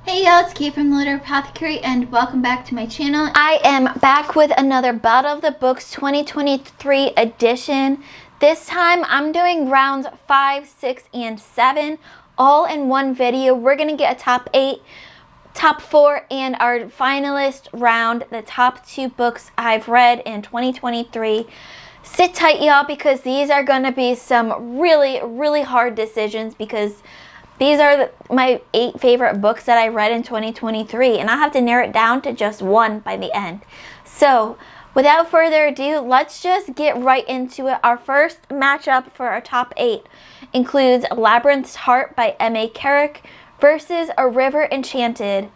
Hey y'all, it's Kate from the Apothecary and welcome back to my channel. I am back with another Battle of the Books 2023 edition. This time I'm doing rounds 5, 6, and 7 all in one video. We're going to get a top 8, top 4, and our finalist round, the top 2 books I've read in 2023. Sit tight y'all, because these are going to be some really hard decisions, because these are my 8 favorite books that I read in 2023, and I have to narrow it down to just one by the end. So, without further ado, let's just get right into it. Our first matchup for our top 8 includes Labyrinth's Heart by M.A. Carrick versus A River Enchanted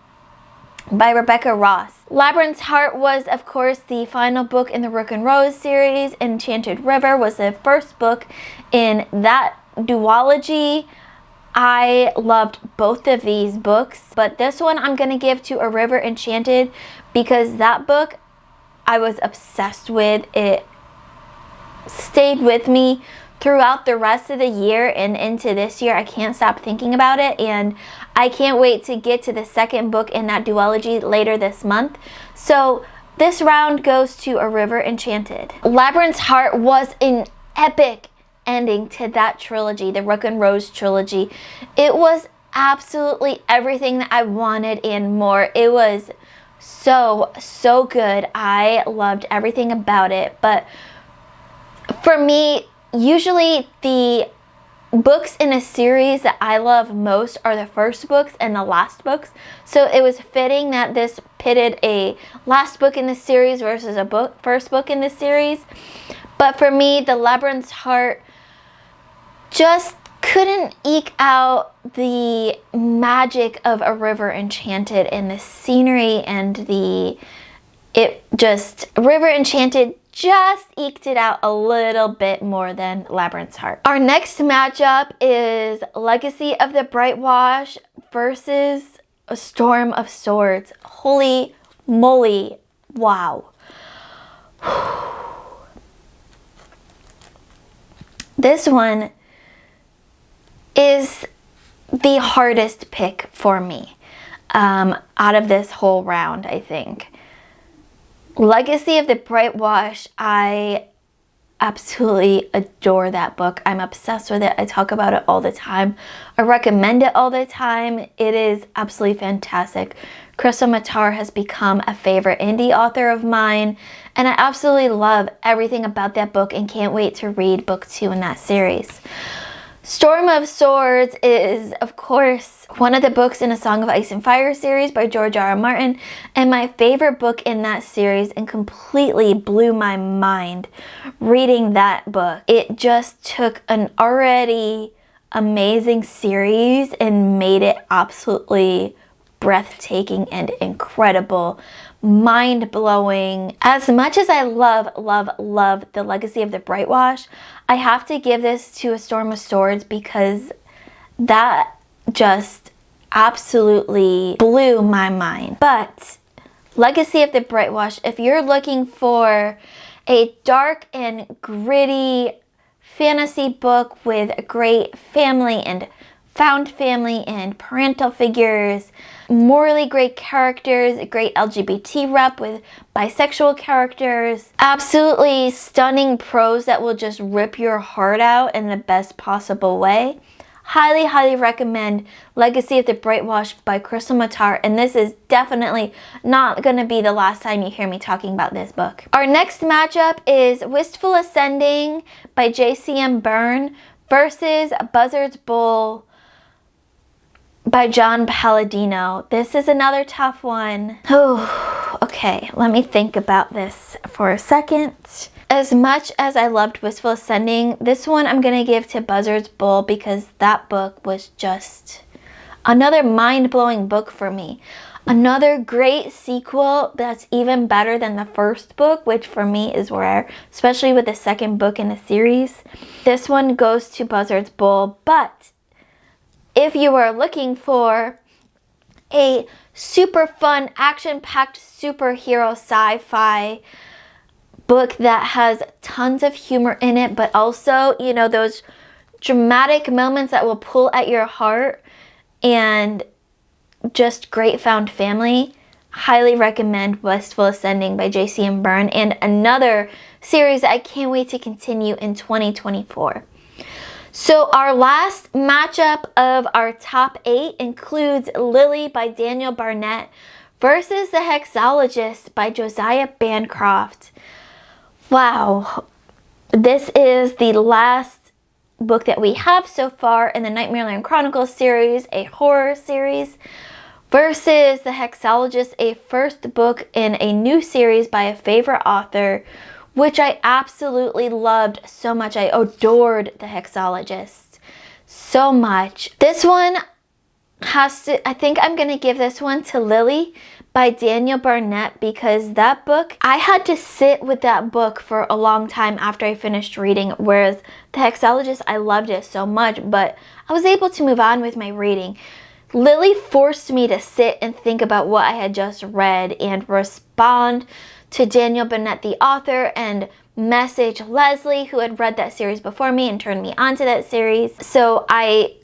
by Rebecca Ross. Labyrinth's Heart was, of course, the final book in the Rook and Rose series. Enchanted River was the first book in that duology. I loved both of these books, but this one I'm going to give to A River Enchanted because that book I was obsessed with. It stayed with me throughout the rest of the year and into this year. I can't stop thinking about it, and I can't wait to get to the second book in that duology later this month. So this round goes to A River Enchanted. Labyrinth's Heart was an epic ending to that trilogy, the Rook and Rose trilogy. It was absolutely everything that I wanted and more. It was so good. I loved everything about it. But for me, usually the books in a series that I love most are the first books and the last books. So it was fitting that this pitted a last book in the series versus a first book in the series. But for me, the Labyrinth's Heart just couldn't eke out the magic of A River Enchanted and the scenery and River Enchanted just eked it out a little bit more than Labyrinth's Heart. Our next matchup is Legacy of the Brightwash versus A Storm of Swords. Holy moly, wow. This one is the hardest pick for me out of this whole round, I think. Legacy of the Brightwash, I absolutely adore that book. I'm obsessed with it. I talk about it all the time. I recommend it all the time. It is absolutely fantastic. Crystal Matar has become a favorite indie author of mine, and I absolutely love everything about that book and can't wait to read book 2 in that series. Storm of Swords is, of course, one of the books in A Song of Ice and Fire series by George R.R. Martin, and my favorite book in that series, and completely blew my mind reading that book. It just took an already amazing series and made it absolutely breathtaking and incredible, mind-blowing. As much as I love The Legacy of the Brightwash, I have to give this to A Storm of Swords because that just absolutely blew my mind. But Legacy of the Brightwash, if you're looking for a dark and gritty fantasy book with a great family and found family and parental figures, morally great characters, a great LGBT rep with bisexual characters, absolutely stunning prose that will just rip your heart out in the best possible way, highly recommend Legacy of the Brightwash by Crystal Matar, and this is definitely not going to be the last time you hear me talking about this book. Our next matchup is Wistful Ascending by J.C.M. Byrne versus Buzzard's Bowl by John Palladino. This is another tough one. Oh, okay, let me think about this for a second. As much as I loved Wistful Ascending, this one I'm gonna give to Buzzard's Bowl because that book was just another mind-blowing book for me. Another great sequel that's even better than the first book, which for me is rare, especially with the second book in the series. This one goes to Buzzard's Bowl, but if you are looking for a super fun, action-packed superhero sci-fi book that has tons of humor in it, but also, you know, those dramatic moments that will pull at your heart and just great found family, highly recommend Wistful Ascending by J.C.M. Byrne, and another series that I can't wait to continue in 2024. So our last matchup of our top 8 includes Lily by Daniel Barnett versus The Hexologist by Josiah Bancroft. Wow, this is the last book that we have so far in the Nightmareland Chronicles series, a horror series, versus The Hexologist, a first book in a new series by a favorite author, which I absolutely loved so much. I adored The Hexologist so much. This one I think I'm going to give this one to Lily by Daniel Barnett, because that book, I had to sit with that book for a long time after I finished reading, whereas The Hexologist, I loved it so much, but I was able to move on with my reading. Lily forced me to sit and think about what I had just read and respond to Daniel Barnett, the author, and message Leslie, who had read that series before me and turned me on to that series. So I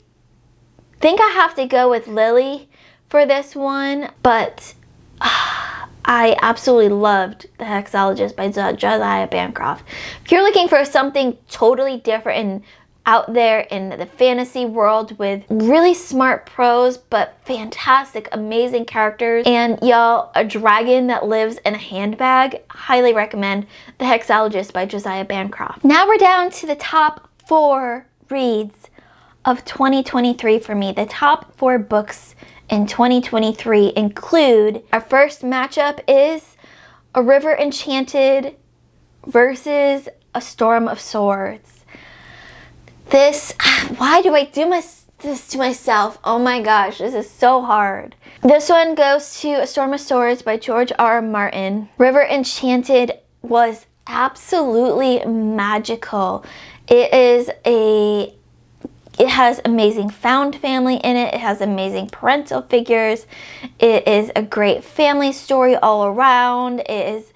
think I have to go with Lily for this one, but I absolutely loved The Hexologist by Josiah Bancroft. If you're looking for something totally different and out there in the fantasy world with really smart prose but fantastic, amazing characters, and y'all, a dragon that lives in a handbag, highly recommend The Hexologist by Josiah Bancroft. Now we're down to the top 4 reads of 2023 for me. The top 4 books in 2023 include, our first matchup is A River Enchanted versus A Storm of Swords. This, why do I do this to myself? Oh my gosh, this is so hard. This one goes to A Storm of Swords by George R. Martin. River Enchanted was absolutely magical. It has amazing found family in it. It has amazing parental figures. It is a great family story all around. It is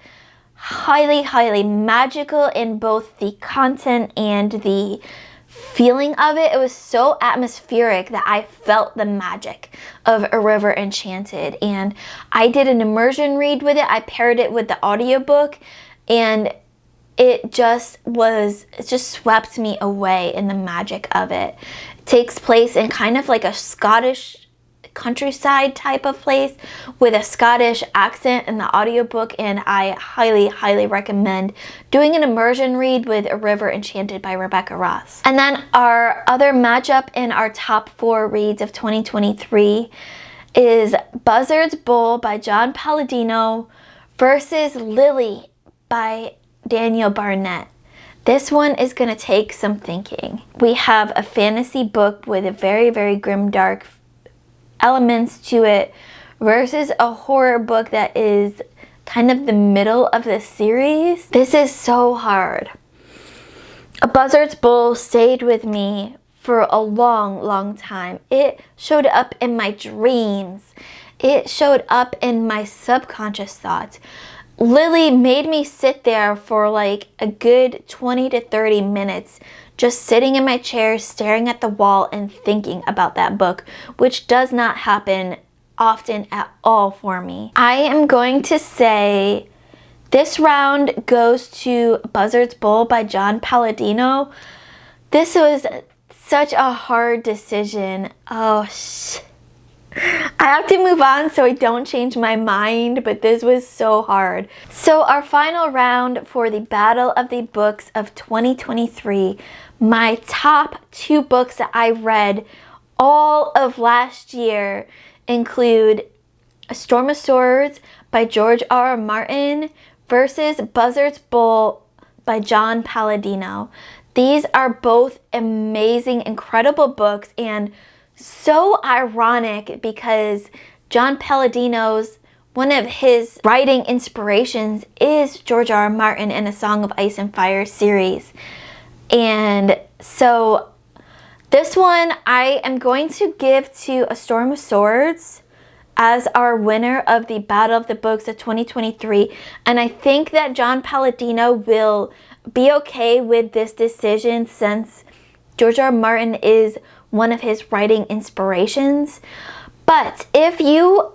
highly, highly magical in both the content and the feeling of it. It was so atmospheric that I felt the magic of A River Enchanted. And I did an immersion read with it. I paired it with the audiobook, and it just swept me away in the magic of it. It takes place in kind of like a Scottish countryside type of place with a Scottish accent in the audiobook, and I highly, highly recommend doing an immersion read with A River Enchanted by Rebecca Ross. And then our other matchup in our top 4 reads of 2023 is Buzzard's Bowl by John Palladino versus Lily by Daniel Barnett. This one is going to take some thinking. We have a fantasy book with a very, very grim, dark elements to it versus a horror book that is kind of the middle of the series. This is so hard. A Buzzard's Bowl stayed with me for a long, long time. It showed up in my dreams. It showed up in my subconscious thoughts. Lily made me sit there for like a good 20 to 30 minutes just sitting in my chair, staring at the wall and thinking about that book, which does not happen often at all for me. I am going to say this round goes to Buzzard's Bowl by John Palladino. This was such a hard decision. I have to move on so I don't change my mind, but this was so hard. So our final round for the Battle of the Books of 2023, my top 2 books that I read all of last year include A Storm of Swords by George R. R. Martin versus Buzzard's Bowl by John Palladino. These are both amazing, incredible books, and so ironic because John Palladino's, one of his writing inspirations is George R. R. Martin in A Song of Ice and Fire series. And so this one I am going to give to A Storm of Swords as our winner of the Battle of the Books of 2023. And I think that John Palladino will be okay with this decision since George R. R. Martin is one of his writing inspirations. But if you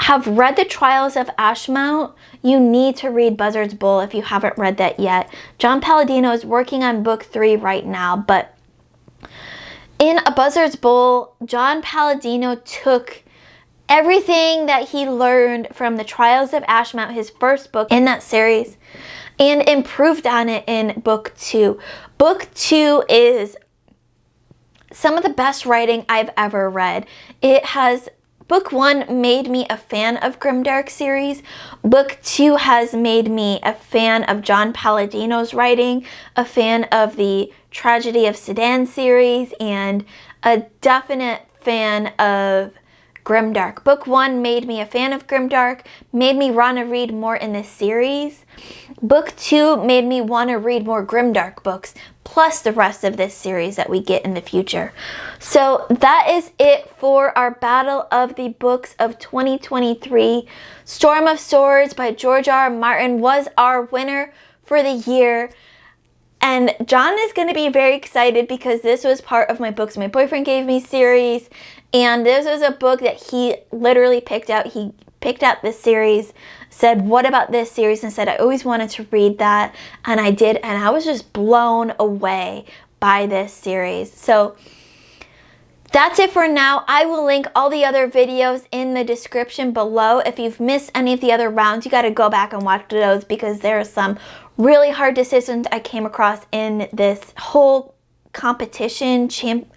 have read The Trials of Ashmount, you need to read Buzzard's Bowl if you haven't read that yet. John Palladino is working on book 3 right now, but in A Buzzard's Bowl, John Palladino took everything that he learned from The Trials of Ashmount, his first book in that series, and improved on it in book 2. Book 2 is some of the best writing I've ever read. Book 1 made me a fan of Grimdark series. Book 2 has made me a fan of John Palladino's writing, a fan of the Tragedy of Sedan series, and a definite fan of Grimdark. Book 1 made me a fan of Grimdark, made me want to read more in this series. Book 2 made me want to read more Grimdark books, plus the rest of this series that we get in the future. So that is it for our Battle of the Books of 2023. Storm of Swords by George R. R. Martin was our winner for the year. And John is going to be very excited because this was part of my Books My Boyfriend Gave Me series. And this was a book that he literally picked out. He picked out this series, said, what about this series? And said, I always wanted to read that. And I did. And I was just blown away by this series. So that's it for now. I will link all the other videos in the description below. If you've missed any of the other rounds, you got to go back and watch those because there are some really hard decisions I came across in this whole competition,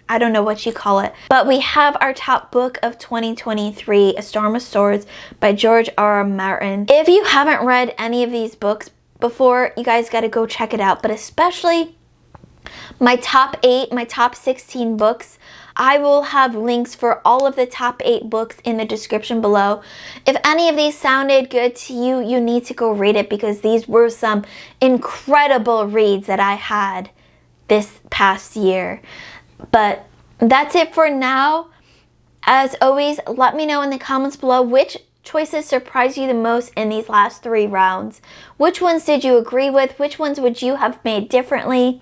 I don't know what you call it. But we have our top book of 2023, A Storm of Swords by George R. R. Martin. If you haven't read any of these books before, you guys got to go check it out. But especially my top 8, my top 16 books, I will have links for all of the top 8 books in the description below. If any of these sounded good to you, you need to go read it because these were some incredible reads that I had this past year. But that's it for now. As always, let me know in the comments below which choices surprised you the most in these last 3 rounds. Which ones did you agree with? Which ones would you have made differently?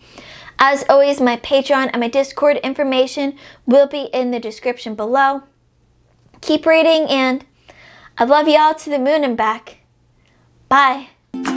As always, my Patreon and my Discord information will be in the description below. Keep reading, and I love y'all to the moon and back. Bye.